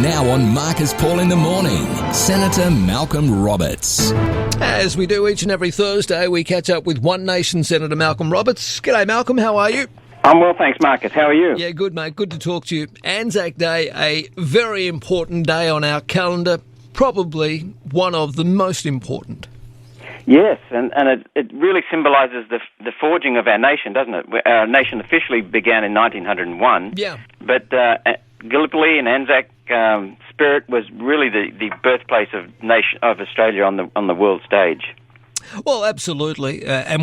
Now on Marcus Paul in the Morning, Senator Malcolm Roberts. As we do each and every Thursday, we catch up with One Nation Senator Malcolm Roberts. G'day, Malcolm. How are you? I'm well, thanks, Marcus. How are you? Yeah, good, mate. Good to talk to you. Anzac Day, a very important day on our calendar, probably one of the most important. Yes, and it really symbolises the forging of our nation, doesn't it? Our nation officially began in 1901. Yeah. But Gallipoli and Anzac spirit was really the birthplace of Australia on the world stage. Well, absolutely, and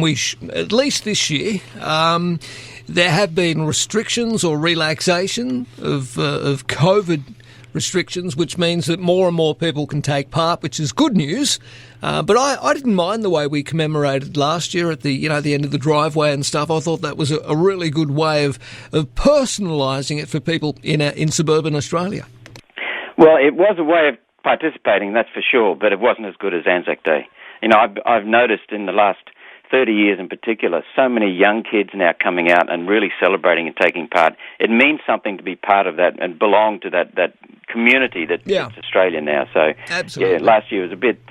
at least this year, there have been restrictions or relaxation of COVID restrictions, which means that more and more people can take part, which is good news. But I didn't mind the way we commemorated last year at the end of the driveway and stuff. I thought that was a really good way of personalising it for people in suburban Australia. Well, it was a way of participating, that's for sure, but it wasn't as good as Anzac Day. You know, I've noticed in the last 30 years in particular, so many young kids now coming out and really celebrating and taking part. It means something to be part of that and belong to that community that's Australia now. So, absolutely. Yeah, last year was a bit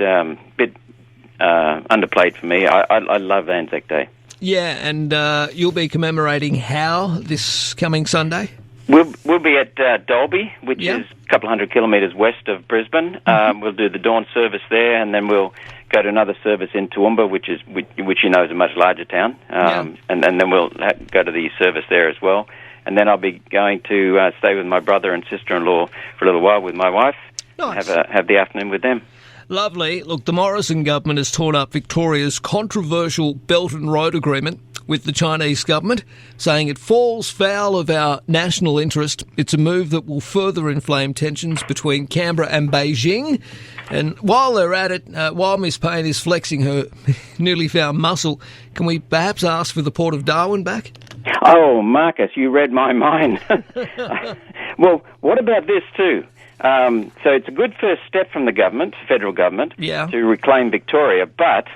underplayed for me. I love Anzac Day. Yeah, and you'll be commemorating how this coming Sunday? We'll be at Dalby, which is a couple of 100 kilometres west of Brisbane. We'll do the dawn service there, and then we'll go to another service in Toowoomba, which you know is a much larger town, and then we'll go to the service there as well. And then I'll be going to stay with my brother and sister-in-law for a little while with my wife. Nice. Have the afternoon with them. Lovely. Look, the Morrison government has torn up Victoria's controversial Belt and Road Agreement with the Chinese government, saying it falls foul of our national interest. It's a move that will further inflame tensions between Canberra and Beijing. And while they're at it, while Miss Payne is flexing her newly found muscle, can we perhaps ask for the Port of Darwin back? Oh, Marcus, you read my mind. Well, what about this too? So it's a good first step from the government, federal government, to reclaim Victoria, but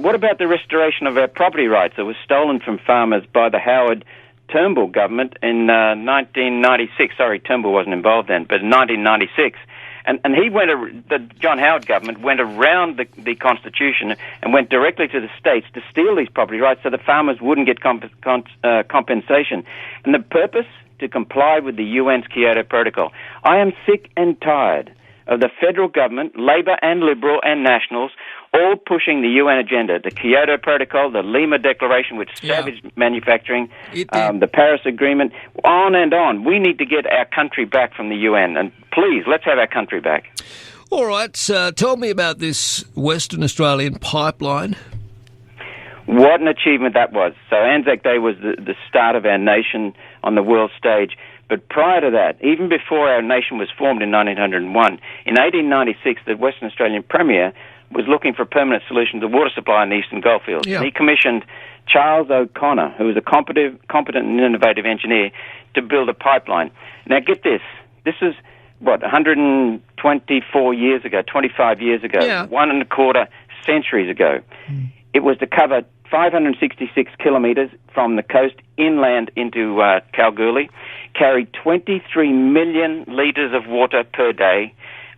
what about the restoration of our property rights that was stolen from farmers by the Howard Turnbull government in 1996? Sorry, Turnbull wasn't involved then, but in 1996. And the John Howard government went around the Constitution and went directly to the states to steal these property rights so the farmers wouldn't get compensation. And the purpose? To comply with the UN's Kyoto Protocol. I am sick and tired of the federal government, Labor and Liberal and Nationals, all pushing the UN agenda, the Kyoto Protocol, the Lima Declaration, which savaged manufacturing, the Paris Agreement, on and on. We need to get our country back from the UN, and please, let's have our country back. All right, tell me about this Western Australian pipeline. What an achievement that was. So Anzac Day was the start of our nation on the world stage. But prior to that, even before our nation was formed in 1901, in 1896, the Western Australian Premier was looking for a permanent solution to the water supply in the Eastern Goldfields. Yeah. And he commissioned Charles O'Connor, who was a competent and innovative engineer, to build a pipeline. Now get this. This is, 124 years ago, 25 years ago, 1.25 centuries ago. It was to cover 566 kilometres from the coast inland into Kalgoorlie, carry 23 million litres of water per day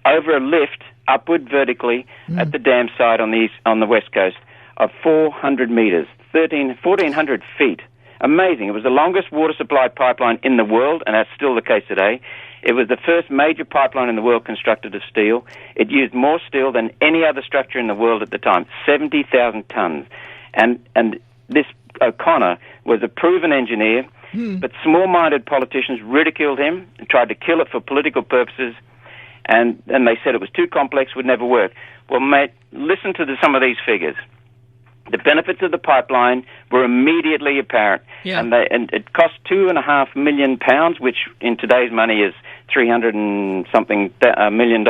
over a lift upward vertically at the dam site on the west coast of 400 metres, 1,400 feet. Amazing. It was the longest water supply pipeline in the world, and that's still the case today. It was the first major pipeline in the world constructed of steel. It used more steel than any other structure in the world at the time, 70,000 tonnes. And this O'Connor was a proven engineer, but small-minded politicians ridiculed him and tried to kill it for political purposes, and they said it was too complex, would never work. Well, mate, listen to some of these figures. The benefits of the pipeline were immediately apparent, and it cost £2.5 million, which in today's money is $300 and something million.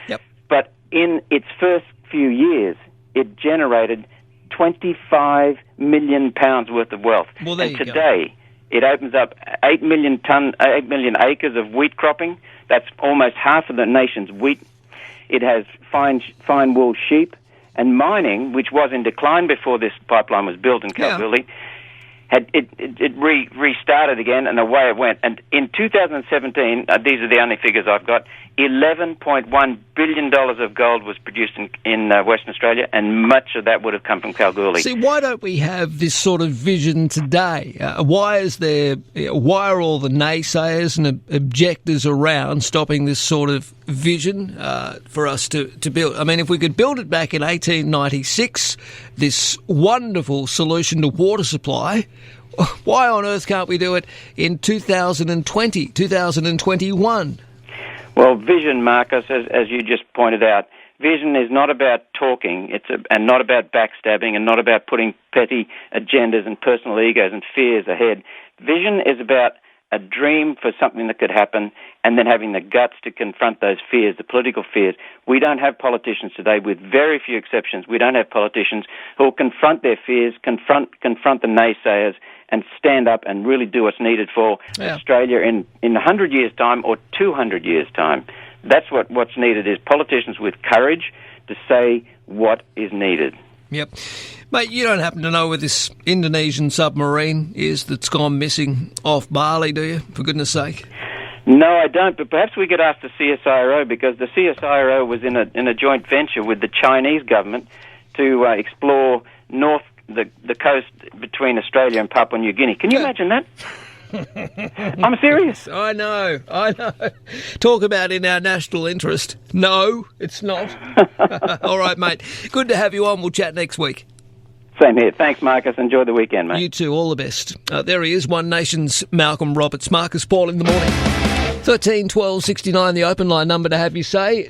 Yep. But in its first few years, it generated £25 million worth of wealth. Well, there and you today, go. It opens up 8 million acres of wheat cropping. That's almost half of the nation's wheat. It has fine wool sheep. And mining, which was in decline before this pipeline was built in Kalgoorlie, restarted again, and away it went. And in 2017, these are the only figures I've got, $11.1 billion of gold was produced in Western Australia, and much of that would have come from Kalgoorlie. See, why don't we have this sort of vision today? Why are all the naysayers and objectors around stopping this sort of vision for us to build? I mean, if we could build it back in 1896, this wonderful solution to water supply, why on earth can't we do it in 2020, 2021? Well, vision, Marcus, as you just pointed out, vision is not about talking, and not about backstabbing, and not about putting petty agendas and personal egos and fears ahead. Vision is about a dream for something that could happen, and then having the guts to confront those fears, the political fears. We don't have politicians today, with very few exceptions. We don't have politicians who will confront their fears, confront the naysayers, and stand up and really do what's needed for Australia in 100 years' time or 200 years' time. That's what's needed, is politicians with courage to say what is needed. Yep. Mate, you don't happen to know where this Indonesian submarine is that's gone missing off Bali, do you? For goodness sake. No, I don't, but perhaps we could ask the CSIRO, because the CSIRO was in a joint venture with the Chinese government to explore the coast between Australia and Papua New Guinea. Can you imagine that? I'm serious. I know. Talk about in our national interest. No, it's not. All right, mate. Good to have you on. We'll chat next week. Same here. Thanks, Marcus. Enjoy the weekend, mate. You too. All the best. There he is, One Nation's Malcolm Roberts. Marcus Paul in the morning. 13 12 69, the open line number to have you say.